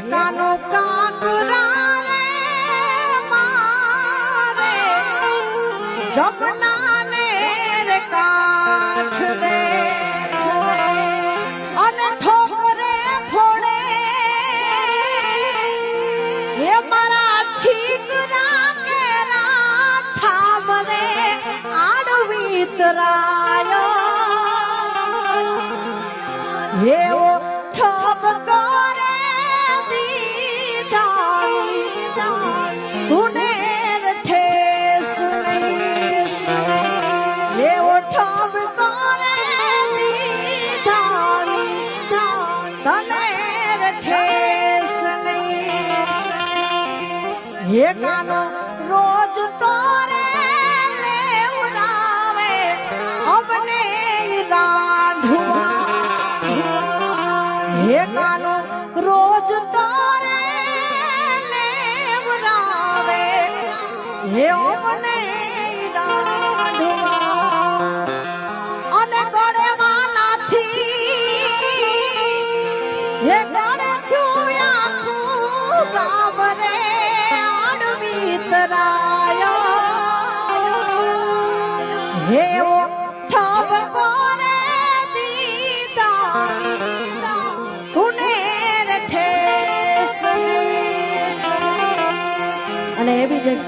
કાનો કાકરા રે મારે જમના ને રે કાઠ રે અને ઠોકરે ફોડે હે મારા ઠીકરા કેરા ઠામ રે આડવી તરાયો હે ઓ ઠપ હે કાનો રોજ તોરે લેવરાવે અમને રાંધવા હે કાનો રોજ તોરે લેવરાવે હે અમને રાંધવા અને ગળે વાલાથી હે ગળે થયું આખું ગામ રે હે ઓ ઠપ કરે દીદા તુને ઠેસ અને એવી જ